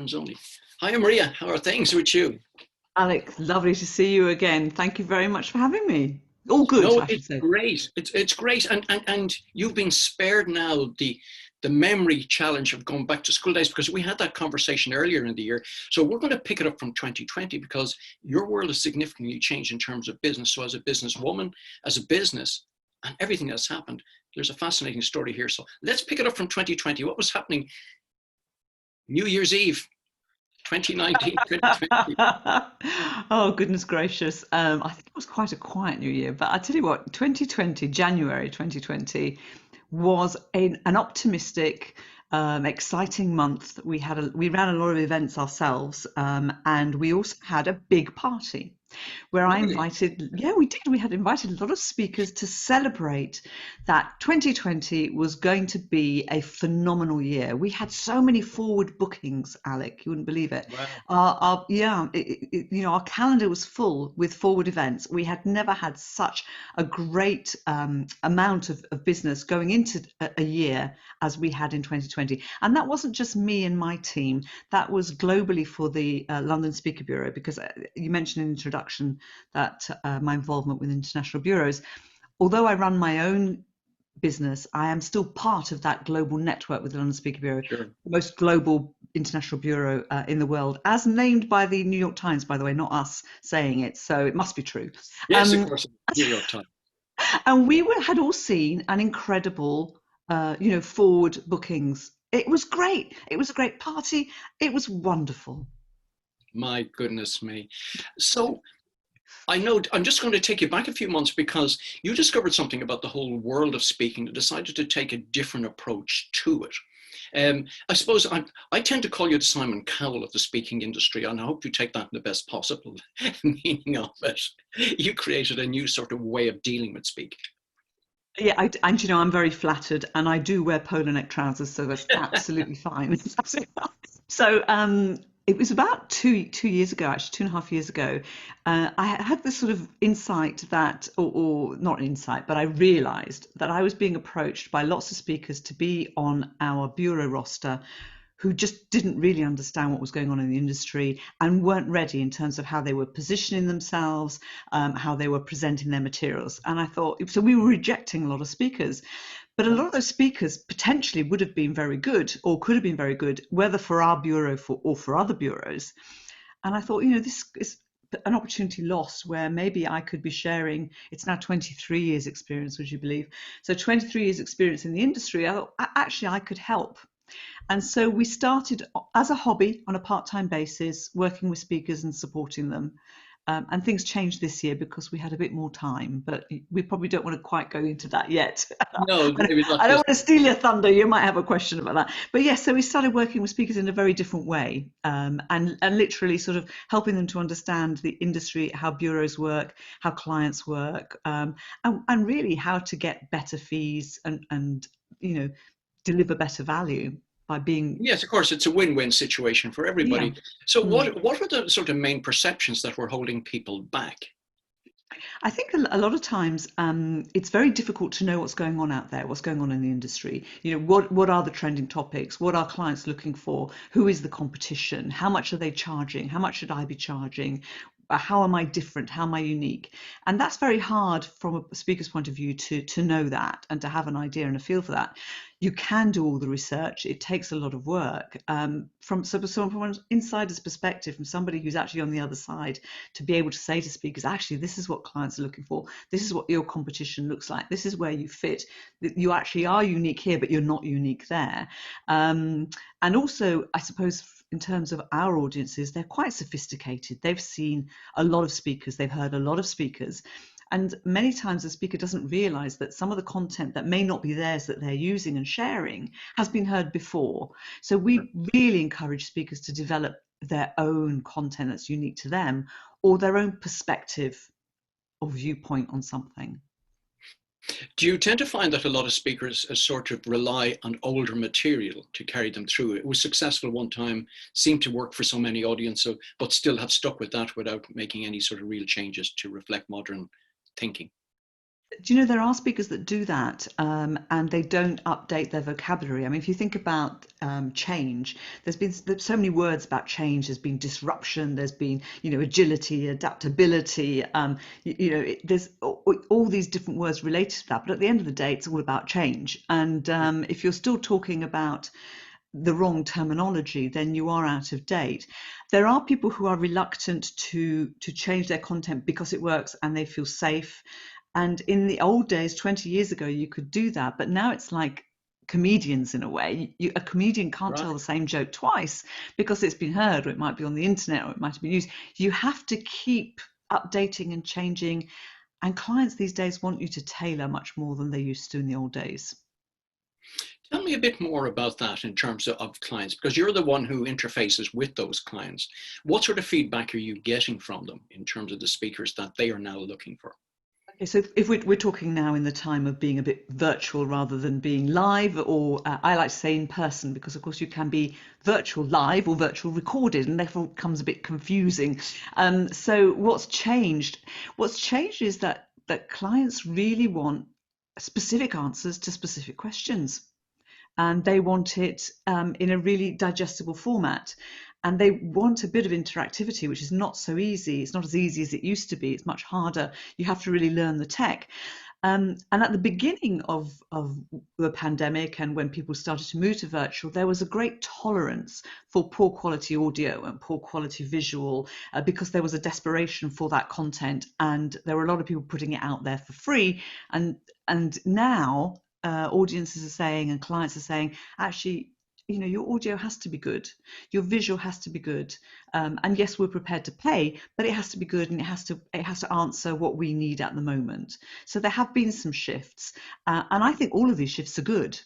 Franzoni. Hi, Maria. How are things with you? Alec, lovely to see you again. Thank you very much for having me. All good, No, I should it's say. great. It's great, and you've been spared now the memory challenge of going back to school days because we had that conversation earlier in the year. So we're going to pick it up from 2020 because your world has significantly changed in terms of business. So as a businesswoman, as a business, and everything that's happened, there's a fascinating story here. So let's pick it up from 2020. What was happening New Year's Eve, 2019, 2020? Oh, goodness gracious. I think it was quite a quiet new year, but I tell you what, 2020, January 2020, was an optimistic, exciting month. We ran a lot of events ourselves, and we also had a big party where I Really? invited, yeah, we did. We had invited a lot of speakers to celebrate that 2020 was going to be a phenomenal year. We had so many forward bookings, Alec, you wouldn't believe it. Wow. Yeah, our calendar was full with forward events. We had never had such a great amount of business going into a year as we had in 2020. And that wasn't just me and my team, that was globally for the London Speaker Bureau, because you mentioned in introduction that my involvement with international bureaus. Although I run my own business, I am still part of that global network with the London Speaker Bureau, Sure. the most global international bureau in the world, as named by the New York Times, by the way, not us saying it, so it must be true. Yes, of Um, course, New York Times. and had all seen an incredible, forward bookings. It was great. It was a great party. It was wonderful. My goodness me. So I know I'm just going to take you back a few months because you discovered something about the whole world of speaking and decided to take a different approach to it. I suppose I tend to call you the Simon Cowell of the speaking industry, and I hope you take that in the best possible meaning of it. You created a new sort of way of dealing with speaking. Yeah, and I'm very flattered, and I do wear polo neck trousers, so that's absolutely fine. It's absolutely fine. So it was about two years ago, actually 2.5 years ago. I had this sort of insight that, or not insight, but I realised that I was being approached by lots of speakers to be on our bureau roster who just didn't really understand what was going on in the industry and weren't ready in terms of how they were positioning themselves, how they were presenting their materials. And I thought, so we were rejecting a lot of speakers. But a lot of those speakers potentially would have been very good or could have been very good, whether for our bureau or for other bureaus. And I thought, this is an opportunity lost where maybe I could be sharing. It's now 23 years experience, would you believe? So 23 years experience in the industry. I thought, actually, I could help. And so we started as a hobby on a part-time basis, working with speakers and supporting them. And things changed this year because we had a bit more time, but we probably don't want to quite go into that yet. No, maybe not I don't just. want to steal your thunder. You might have a question about that. But yes, so we started working with speakers in a very different way, and literally sort of helping them to understand the industry, how bureaus work, how clients work, and really how to get better fees and you know deliver better value by being, Yes, of course, it's a win-win situation for yeah. everybody. So Mm. what are the sort of main perceptions that were holding people back? I think a lot of times it's very difficult to know what's going on out there, what's going on in the industry. What are the trending topics? What are clients looking for? Who is the competition? How much are they charging? How much should I be charging? How am I different? How am I unique? And that's very hard from a speaker's point of view to know that and to have an idea and a feel for that. You can do all the research. It takes a lot of work. From an insider's perspective, from somebody who's actually on the other side, to be able to say to speakers, actually, this is what clients are looking for. This is what your competition looks like. This is where you fit. You actually are unique here, but you're not unique there. And also, I suppose, in terms of our audiences, they're quite sophisticated. They've seen a lot of speakers. They've heard a lot of speakers. And many times the speaker doesn't realize that some of the content that may not be theirs that they're using and sharing has been heard before. So we really encourage speakers to develop their own content that's unique to them or their own perspective or viewpoint on something. Do you tend to find that a lot of speakers sort of rely on older material to carry them through? It was successful one time, seemed to work for so many audiences, but still have stuck with that without making any sort of real changes to reflect modern thinking. Do you know there are speakers that do that, and they don't update their vocabulary? I mean, if you think about change, there's so many words about change. There's been disruption. There's been, agility, adaptability. There's all these different words related to that. But at the end of the day, it's all about change. And if you're still talking about the wrong terminology, then you are out of date. There are people who are reluctant to change their content because it works and they feel safe. And in the old days, 20 years ago, you could do that, but now it's like comedians in a way. A comedian can't tell Right. the same joke twice because it's been heard, or it might be on the internet, or it might have been used. You have to keep updating and changing, and clients these days want you to tailor much more than they used to in the old days. Tell me a bit more about that in terms of clients, because you're the one who interfaces with those clients. What sort of feedback are you getting from them in terms of the speakers that they are now looking for? Okay, so if we're talking now in the time of being a bit virtual rather than being live, or I like to say in person, because of course you can be virtual live or virtual recorded, and therefore it becomes a bit confusing. So what's changed? What's changed is that clients really want specific answers to specific questions, and they want it in a really digestible format. And they want a bit of interactivity, which is not so easy. It's not as easy as it used to be. It's much harder. You have to really learn the tech. And at the beginning of the pandemic, and when people started to move to virtual, there was a great tolerance for poor quality audio and poor quality visual, because there was a desperation for that content, and there were a lot of people putting it out there for free. And now audiences are saying, and clients are saying, actually, your audio has to be good, your visual has to be good, and yes, we're prepared to pay, but it has to be good, and it has to answer what we need at the moment. So there have been some shifts, and I think all of these shifts are good.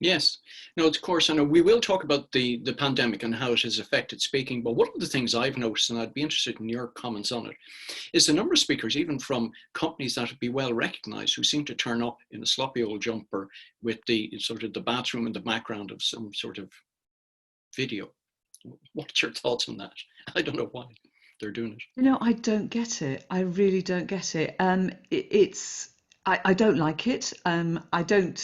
Yes, no, of course, I know we will talk about the pandemic and how it has affected speaking. But one of the things I've noticed, and I'd be interested in your comments on it, is the number of speakers, even from companies that would be well recognized, who seem to turn up in a sloppy old jumper with the sort of the bathroom in the background of some sort of video. What's your thoughts on that? I don't know why they're doing it. I don't get it. I really don't get it. I don't like it. I don't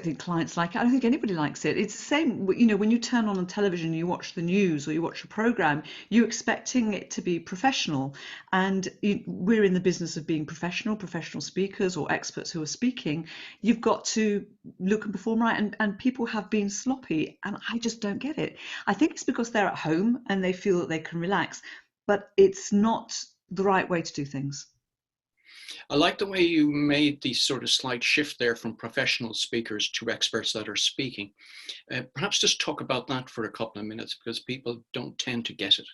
think clients like it. I don't think anybody likes it. It's the same, when you turn on television and you watch the news or you watch a program, you're expecting it to be professional. And we're in the business of being professional speakers or experts who are speaking. You've got to look and perform right. And people have been sloppy, and I just don't get it. I think it's because they're at home and they feel that they can relax, but it's not the right way to do things. I like the way you made the sort of slight shift there from professional speakers to experts that are speaking. Perhaps just talk about that for a couple of minutes, because people don't tend to get it.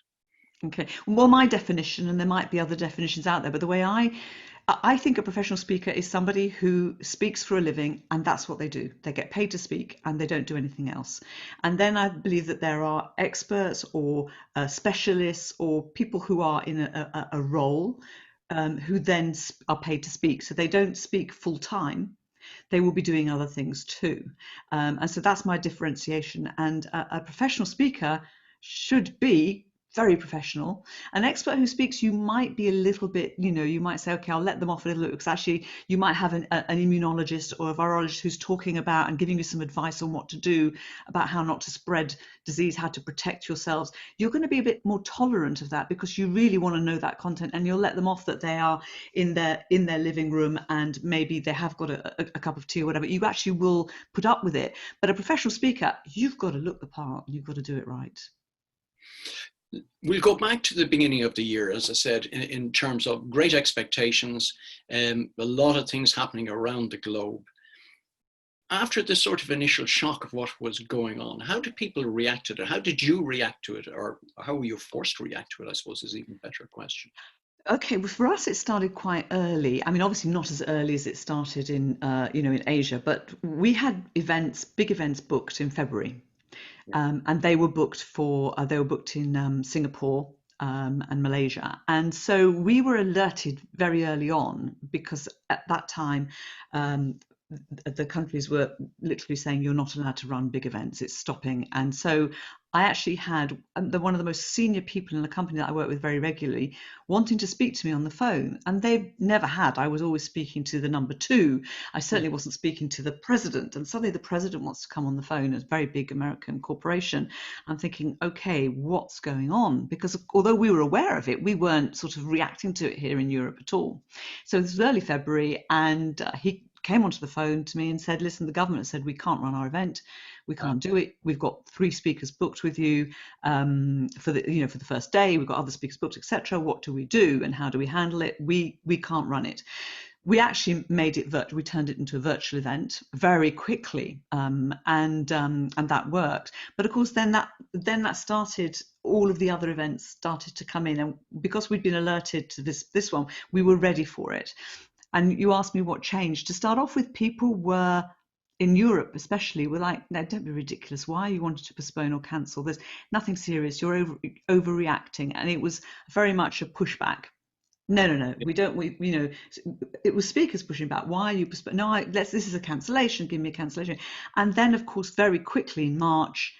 Okay. Well, my definition, and there might be other definitions out there, but the way I think a professional speaker is somebody who speaks for a living, and that's what they do. They get paid to speak and they don't do anything else. And then I believe that there are experts or specialists or people who are in a role, who then are paid to speak. So they don't speak full time. They will be doing other things too. And so that's my differentiation. And a professional speaker should be very professional. An expert who speaks, you might be a little bit, you might say, okay, I'll let them off a little bit, because actually you might have an immunologist or a virologist who's talking about and giving you some advice on what to do, about how not to spread disease, how to protect yourselves. You're going to be a bit more tolerant of that because you really want to know that content, and you'll let them off that they are in their living room and maybe they have got a cup of tea or whatever. You actually will put up with it. But a professional speaker, you've got to look the part and you've got to do it right. We'll go back to the beginning of the year, as I said, in terms of great expectations, a lot of things happening around the globe. After this sort of initial shock of what was going on, how did people react to it? How did you react to it? Or how were you forced to react to it, I suppose, is even a better question. Okay, well, for us, it started quite early. I mean, obviously not as early as it started in Asia, but we had big events booked in February, Yeah. and they were booked in Singapore, and Malaysia, and so we were alerted very early on, because at that time, the countries were literally saying you're not allowed to run big events, it's stopping. And so I actually had one of the most senior people in the company that I work with very regularly wanting to speak to me on the phone, and they never had. I was always speaking to the number two. I certainly wasn't speaking to the president, and suddenly the president wants to come on the phone. It's a very big American corporation. I'm thinking, okay, what's going on? Because although we were aware of it, we weren't sort of reacting to it here in Europe at all. So this was early February, and he came onto the phone to me and said, listen, the government said we can't run our event, we can't do it. We've got 3 speakers booked with you for the first day. We've got other speakers booked, etc. What do we do and how do we handle it? We can't run it. We actually made it virtual. We turned it into a virtual event very quickly, and that worked. But of course, then that started. All of the other events started to come in, and because we'd been alerted to this one, we were ready for it. And you asked me what changed. To start off with, people were, in Europe especially, were like, no, don't be ridiculous. Why are you wanting to postpone or cancel? There's nothing serious. You're overreacting. And it was very much a pushback. No, we don't. It was speakers pushing back. Why are you postponing? No, this is a cancellation. Give me a cancellation. And then, of course, very quickly in March,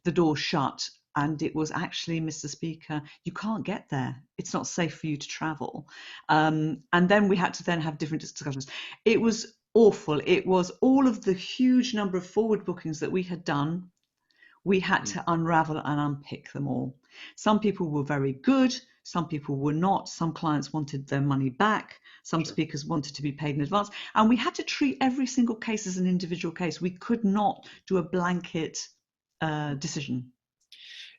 the door shut. And it was actually, Mr. Speaker, you can't get there. It's not safe for you to travel. And then we had to then have different discussions. It was awful. It was all of the huge number of forward bookings that we had done. We had to unravel and unpick them all. Some people were very good. Some people were not. Some clients wanted their money back. Some speakers wanted to be paid in advance. And we had to treat every single case as an individual case. We could not do a blanket decision.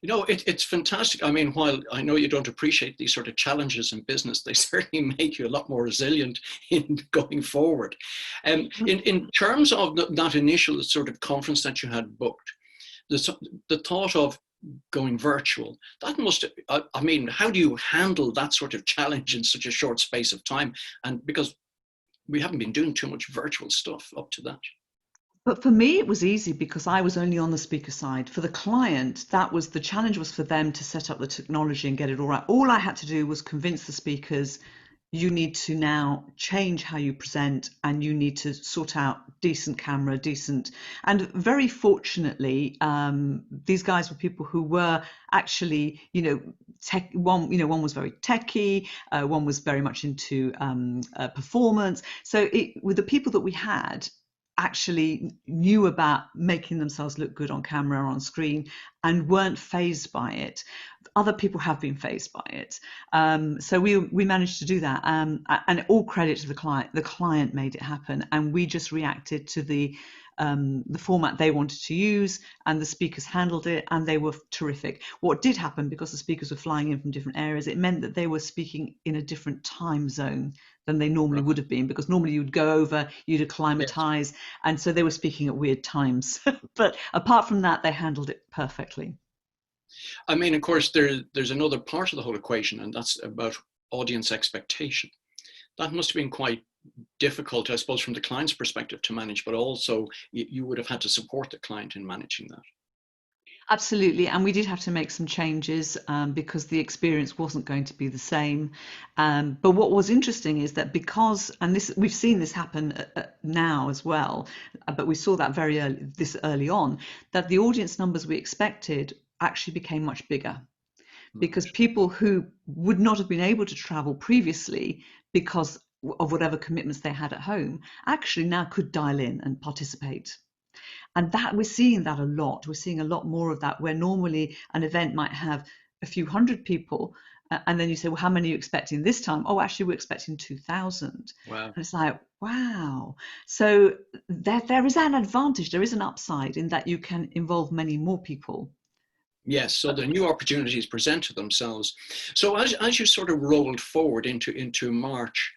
It's fantastic. I mean, while I know you don't appreciate these sort of challenges in business, they certainly make you a lot more resilient in going forward. In terms of that initial sort of conference that you had booked, the thought of going virtual, that must, I mean, how do you handle that sort of challenge in such a short space of time? And because we haven't been doing too much virtual stuff up to that. But for me, it was easy because I was only on the speaker side. For the client, the challenge was for them to set up the technology and get it all right. All I had to do was convince the speakers, you need to now change how you present and you need to sort out decent camera, and very fortunately, these guys were people who were actually, one was very techy, one was very much into performance. So with the people that we had, actually knew about making themselves look good on camera or on screen and weren't fazed by it. Other people have been fazed by it. So we managed to do that. And all credit to the client. The client made it happen. And we just reacted to the format they wanted to use, and the speakers handled it, and they were terrific. What did happen, because the speakers were flying in from different areas, it meant that they were speaking in a different time zone than they normally would have been, because normally you'd go over, you'd acclimatize, and so they were speaking at weird times. But apart from that, they handled it perfectly. I mean, of course, there's another part of the whole equation, and that's about audience expectation. That must have been quite difficult, I suppose, from the client's perspective to manage, but also you would have had to support the client in managing that. Absolutely, and we did have to make some changes because the experience wasn't going to be the same. But what was interesting is that and we've seen this happen now as well, but we saw that this early on, that the audience numbers we expected actually became much bigger, because people who would not have been able to travel previously because of whatever commitments they had at home actually now could dial in and participate. And that we're seeing that a lot. We're seeing a lot more of that, where normally an event might have a few hundred people, and then you say, well, how many are you expecting this time? Oh, actually, we're expecting 2,000. Wow. And it's like, wow. So there is an advantage. There is an upside in that you can involve many more people. Yes, so the new opportunities presented themselves. So as you sort of rolled forward into March,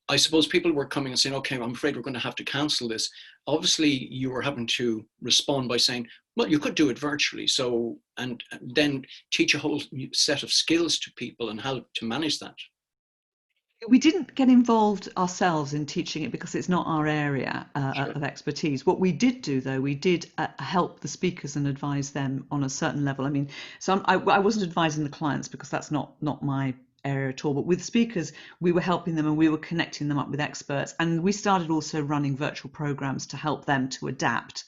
I suppose people were coming and saying, okay, I'm afraid we're going to have to cancel this. Obviously, you were having to respond by saying, well, you could do it virtually. So, and then teach a whole set of skills to people and how to manage that. We didn't get involved ourselves in teaching it because it's not our area of expertise. What we did do, though, we did help the speakers and advise them on a certain level. I mean, so I wasn't advising the clients because that's not my area at all. But with speakers, we were helping them and we were connecting them up with experts. And we started also running virtual programs to help them to adapt.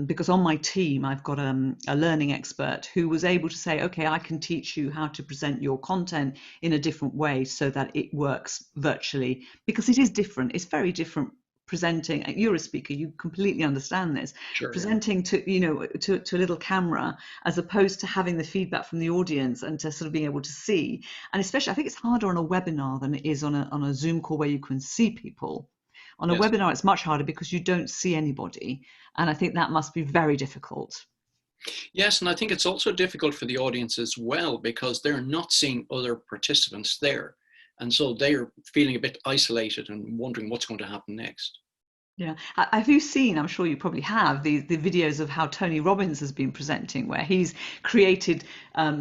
Because on my team, I've got a learning expert who was able to say, okay, I can teach you how to present your content in a different way so that it works virtually, because it is different. It's very different presenting. You're a speaker, you completely understand this. Sure, yeah. Presenting to a little camera, as opposed to having the feedback from the audience and to sort of being able to see. And especially, I think it's harder on a webinar than it is on a Zoom call where you can see people. On a Yes. webinar, it's much harder because you don't see anybody. And I think that must be very difficult. Yes, and I think it's also difficult for the audience as well, because they're not seeing other participants there. And so they're feeling a bit isolated and wondering what's going to happen next. Yeah. Have you seen, I'm sure you probably have, the videos of how Tony Robbins has been presenting, where he's created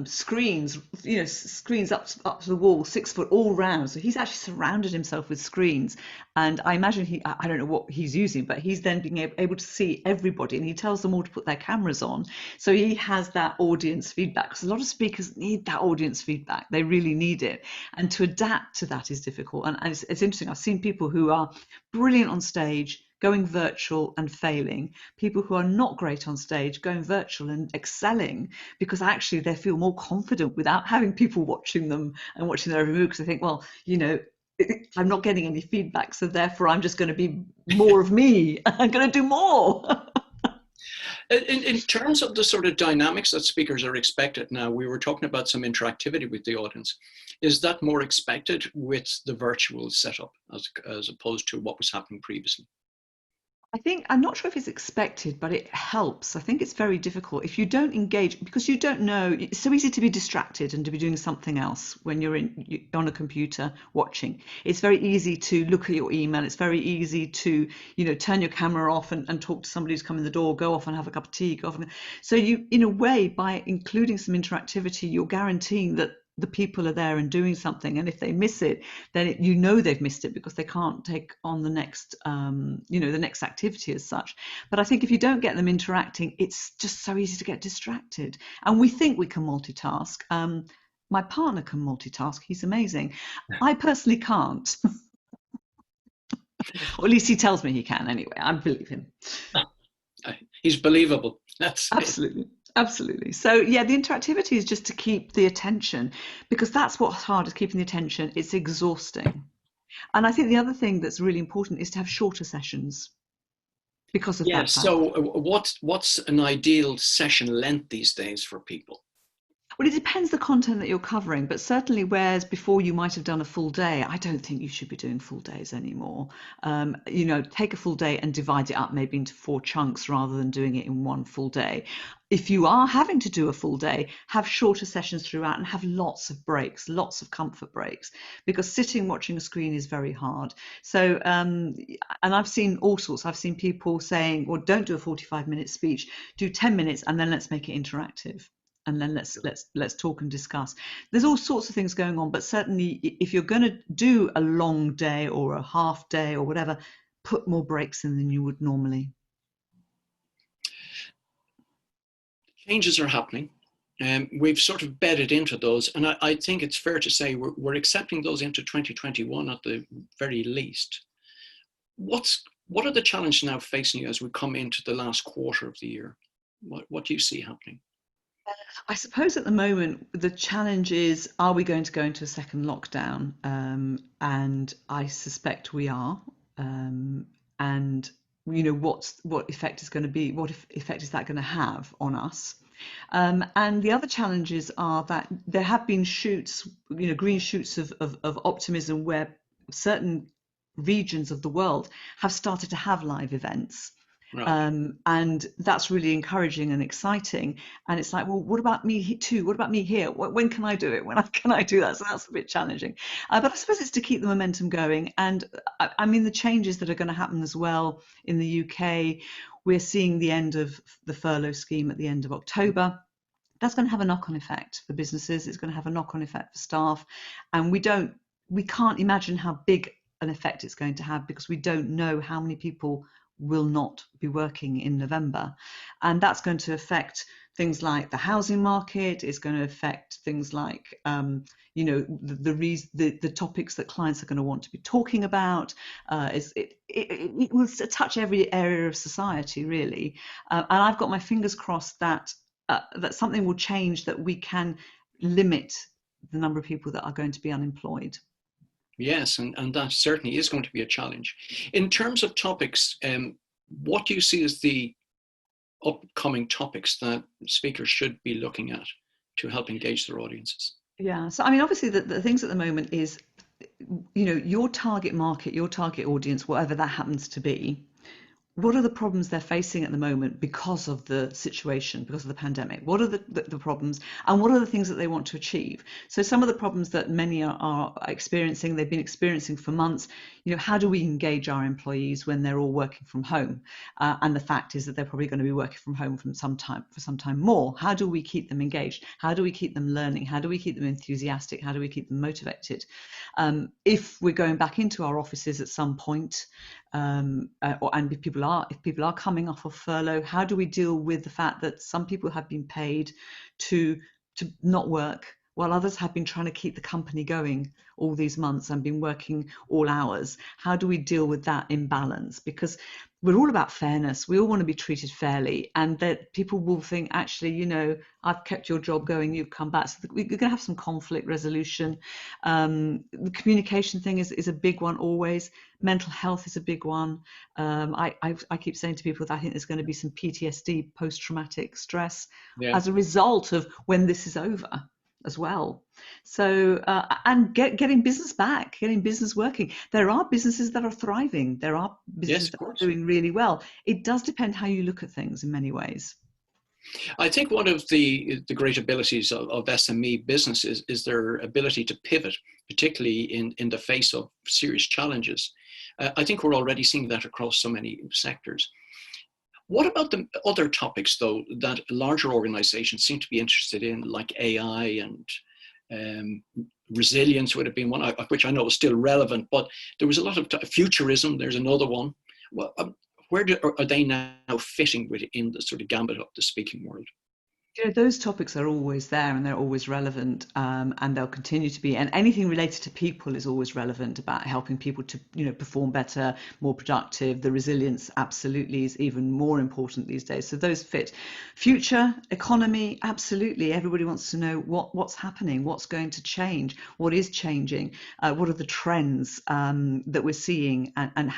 screens, screens up to the wall, 6 foot all round. So he's actually surrounded himself with screens. And I imagine I don't know what he's using, but he's then being able to see everybody, and he tells them all to put their cameras on. So he has that audience feedback, because a lot of speakers need that audience feedback. They really need it. And to adapt to that is difficult. And it's interesting. I've seen people who are brilliant on stage going virtual and failing, people who are not great on stage going virtual and excelling, because actually they feel more confident without having people watching them and watching their every move, because they think, well, I'm not getting any feedback, so therefore I'm just going to be more of me. I'm going to do more. In terms of the sort of dynamics that speakers are expected now, we were talking about some interactivity with the audience. Is that more expected with the virtual setup as opposed to what was happening previously? I'm not sure if it's expected, but it helps. I think it's very difficult if you don't engage, because you don't know. It's so easy to be distracted and to be doing something else when you're on a computer watching. It's very easy to look at your email. It's very easy to, turn your camera off and talk to somebody who's come in the door, go off and have a cup of tea, go off. So you, in a way, by including some interactivity, you're guaranteeing that the people are there and doing something, and if they miss it, then they've missed it, because they can't take on the next the next activity as such. But I think if you don't get them interacting, it's just so easy to get distracted, and we think we can multitask. My partner can multitask, he's amazing. I personally can't. Or at least he tells me he can anyway. I believe him. He's believable. That's absolutely. Absolutely. So yeah, the interactivity is just to keep the attention, because that's what's hard, is keeping the attention. It's exhausting. And I think the other thing that's really important is to have shorter sessions because of that fact. So what's an ideal session length these days for people? Well, it depends the content that you're covering, but certainly whereas before you might have done a full day, I don't think you should be doing full days anymore. Take a full day and divide it up maybe into 4 chunks rather than doing it in one full day. If you are having to do a full day, have shorter sessions throughout and have lots of breaks, lots of comfort breaks, because sitting watching a screen is very hard. So, and I've seen all sorts. I've seen people saying, well, don't do a 45-minute speech, do 10 minutes and then let's make it interactive. And then let's talk and discuss. There's all sorts of things going on, but certainly if you're going to do a long day or a half day or whatever, put more breaks in than you would normally. Changes are happening, and we've sort of bedded into those, and I think it's fair to say we're accepting those into 2021 at the very least. What are the challenges now facing you as we come into the last quarter of the year? What do you see happening? I suppose at the moment the challenge is, are we going to go into a second lockdown? And I suspect we are. And what effect is going to be? What effect is that going to have on us? And the other challenges are that there have been shoots, green shoots of optimism, where certain regions of the world have started to have live events. Right. And that's really encouraging and exciting. And it's like, well, what about me too? What about me here? When can I do it? When can I do that? So that's a bit challenging. But I suppose it's to keep the momentum going. And I mean, the changes that are going to happen as well in the UK, we're seeing the end of the furlough scheme at the end of October. That's going to have a knock-on effect for businesses. It's going to have a knock-on effect for staff. And we can't imagine how big an effect it's going to have, because we don't know how many people will not be working in November, and that's going to affect things like the housing market. It's going to affect things like, the topics that clients are going to want to be talking about. It will touch every area of society, really. And I've got my fingers crossed that something will change, that we can limit the number of people that are going to be unemployed. Yes, and that certainly is going to be a challenge. In terms of topics, what do you see as the upcoming topics that speakers should be looking at to help engage their audiences? Yeah, so I mean, obviously, the things at the moment is, your target market, your target audience, whatever that happens to be. What are the problems they're facing at the moment because of the situation, because of the pandemic? What are the problems, and what are the things that they want to achieve? So some of the problems that many are experiencing, they've been experiencing for months. How do we engage our employees when they're all working from home? And the fact is that they're probably going to be working from home for some time more. How do we keep them engaged? How do we keep them learning? How do we keep them enthusiastic? How do we keep them motivated? If we're going back into our offices at some point, and if people are coming off of furlough, how do we deal with the fact that some people have been paid to not work, while others have been trying to keep the company going all these months and been working all hours? How do we deal with that imbalance? Because we're all about fairness. We all want to be treated fairly, and that people will think, actually, I've kept your job going, you've come back. So we're going to have some conflict resolution. The communication thing is a big one always. Mental health is a big one. I keep saying to people that I think there's going to be some PTSD, post-traumatic stress, Yeah. as a result of when this is over as well. So and getting business back, getting business working. There are businesses that are thriving. There are Yes, businesses of that are course. doing really well. It does depend how you look at things in many ways. I think one of the great abilities of SME business is their ability to pivot, particularly in the face of serious challenges. I think we're already seeing that across so many sectors. What about the other topics, though, that larger organizations seem to be interested in, like AI and resilience would have been one, which I know is still relevant, but there was a lot of futurism. There's another one. Well, where are they now fitting within the sort of gambit of the speaking world? Those topics are always there, and they're always relevant, and they'll continue to be. And anything related to people is always relevant, about helping people to, perform better, more productive. The resilience absolutely is even more important these days. So those fit. Future economy, absolutely. Everybody wants to know what's happening, what's going to change, what is changing, what are the trends that we're seeing, and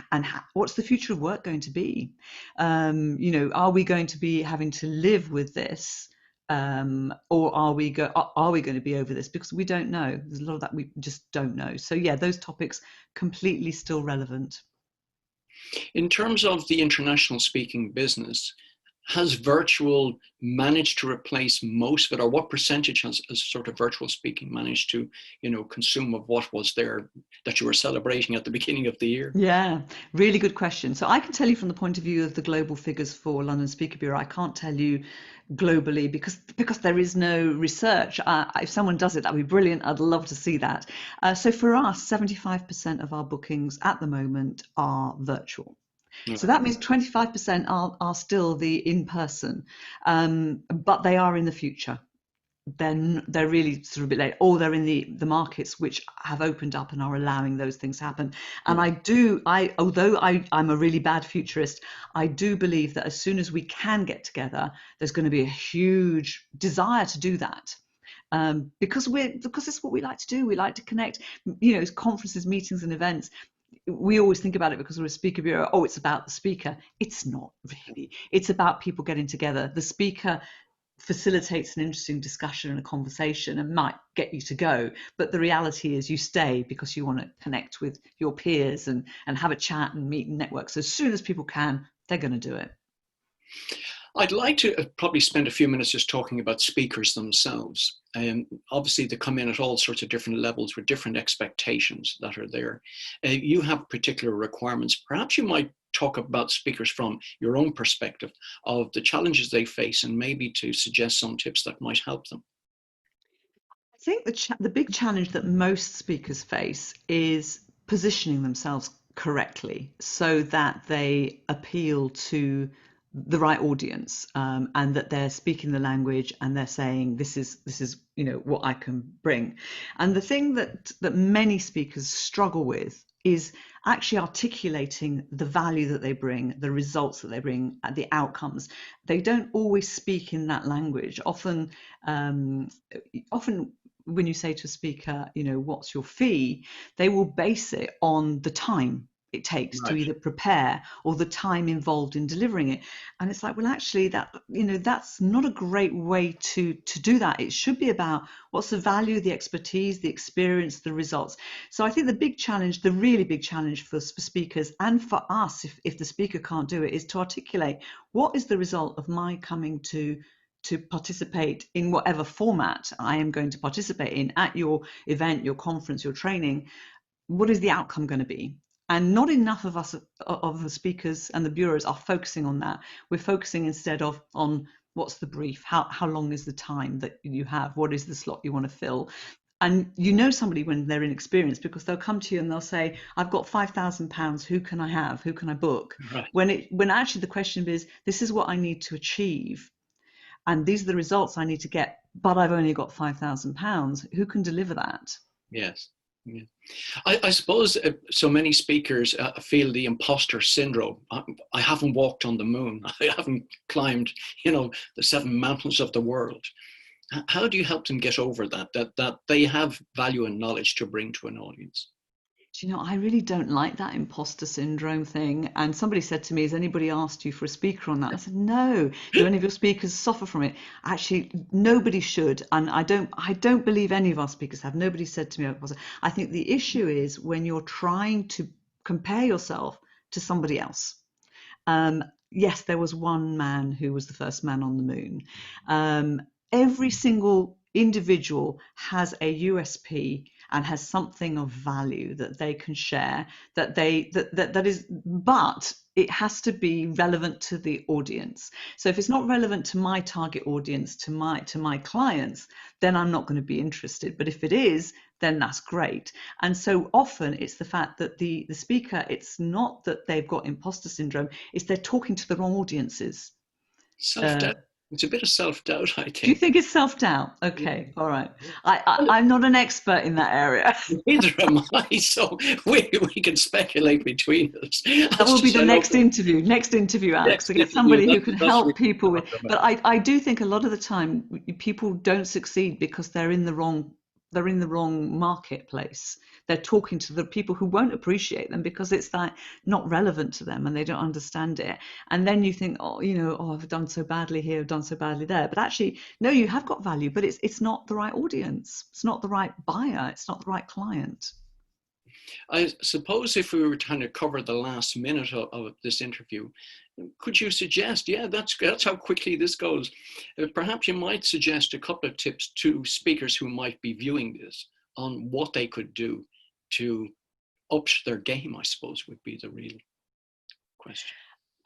what's the future of work going to be? Are we going to be having to live with this? Or are we going to be over this? Because we don't know. There's a lot of that we just don't know. So yeah, those topics completely still relevant. In terms of the international speaking business, has virtual managed to replace most of it, or what percentage has sort of virtual speaking managed to, consume of what was there that you were celebrating at the beginning of the year? Yeah, really good question. So I can tell you from the point of view of the global figures for London Speaker Bureau. I can't tell you globally because there is no research. If someone does it, that'd be brilliant. I'd love to see that. So for us, 75% of our bookings at the moment are virtual. So Okay. that means 25% are still the in-person, but they are in the future. Then they're really sort of a bit late, or they're in the markets which have opened up and are allowing those things to happen. And although I'm a really bad futurist, I do believe that as soon as we can get together, there's going to be a huge desire to do that. Because it's what we like to do. We like to connect, conferences, meetings, and events. We always think about it because we're a speaker bureau. Oh, it's about the speaker. It's not really. It's about people getting together. The speaker facilitates an interesting discussion and a conversation and might get you to go, but the reality is you stay because you want to connect with your peers and have a chat and meet and network. So as soon as people can, they're going to do it. I'd like to probably spend a few minutes just talking about speakers themselves. Obviously, they come in at all sorts of different levels with different expectations that are there. You have particular requirements. Perhaps you might talk about speakers from your own perspective of the challenges they face and maybe to suggest some tips that might help them. I think the big challenge that most speakers face is positioning themselves correctly so that they appeal to the right audience, and that they're speaking the language and they're saying this is what I can bring. And the thing that many speakers struggle with is actually articulating the value that they bring, the results that they bring, the outcomes. They don't always speak in that language. Often when you say to a speaker, what's your fee, they will base it on the time it takes to Right. either prepare or the time involved in delivering it. And it's like, well, actually that's not a great way to do that. It should be about what's the value, the expertise, the experience, the results. So I think the really big challenge for speakers and for us, if the speaker can't do it, is to articulate what is the result of my coming to participate in whatever format I am going to participate in at your event, your conference, your training. What is the outcome going to be? And not enough of us, of the speakers and the bureaus, are focusing on that. We're focusing instead on what's the brief, how long is the time that you have, what is the slot you want to fill. And somebody when they're inexperienced, because they'll come to you and they'll say, I've got £5,000, who can I have, who can I book? Right. When actually the question is, this is what I need to achieve, and these are the results I need to get, but I've only got £5,000. Who can deliver that? Yes. Yeah. I suppose so many speakers feel the imposter syndrome. I haven't walked on the moon. I haven't climbed, the 7 mountains of the world. How do you help them get over that they have value and knowledge to bring to an audience? I really don't like that imposter syndrome thing. And somebody said to me, has anybody asked you for a speaker on that? I said, no. Do any of your speakers suffer from it? Actually, nobody should. And I don't believe any of our speakers have. Nobody said to me, I think the issue is when you're trying to compare yourself to somebody else. Yes, there was one man who was the first man on the moon. Every single individual has a USP and has something of value that they can share, that is, but it has to be relevant to the audience. So if it's not relevant to my target audience, to my clients, then I'm not going to be interested. But if it is, then that's great. And so often it's the fact that the speaker, it's not that they've got imposter syndrome, it's they're talking to the wrong audiences. Self-doubt. It's a bit of self-doubt, I Do you think. think it's self-doubt? Okay, Yeah. all right. I'm not an expert in that area. Neither am I, so we can speculate between us. That That's will be just, the I love next the interview, Alex, next to get interview. somebody who can That's help really people with. what I'm But about. I do think a lot of the time people don't succeed because they're in the wrong marketplace. They're talking to the people who won't appreciate them because it's like not relevant to them and they don't understand it. And then you think, I've done so badly here, I've done so badly there. But actually, no, you have got value, but it's not the right audience. It's not the right buyer. It's not the right client. I suppose if we were trying to cover the last minute of this interview, could you suggest, that's how quickly this goes. Perhaps you might suggest a couple of tips to speakers who might be viewing this on what they could do to up their game, I suppose, would be the real question.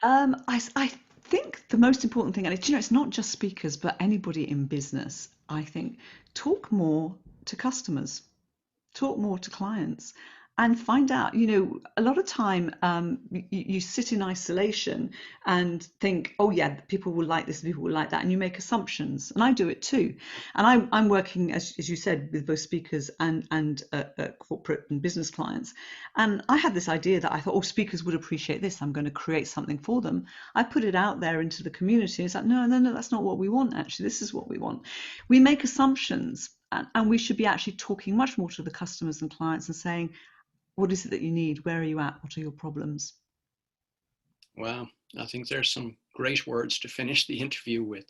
I think the most important thing, and it's not just speakers, but anybody in business, I think, talk more to customers, talk more to clients, and find out, a lot of time you sit in isolation and think, oh yeah, people will like this, people will like that, and you make assumptions. And I do it too. And I'm working, as you said, with both speakers and corporate and business clients. And I had this idea that I thought, oh, speakers would appreciate this. I'm going to create something for them. I put it out there into the community. It's like, no, that's not what we want. Actually, this is what we want. We make assumptions, and we should be actually talking much more to the customers and clients and saying, what is it that you need? Where are you at? What are your problems? Wow, I think there's some great words to finish the interview with.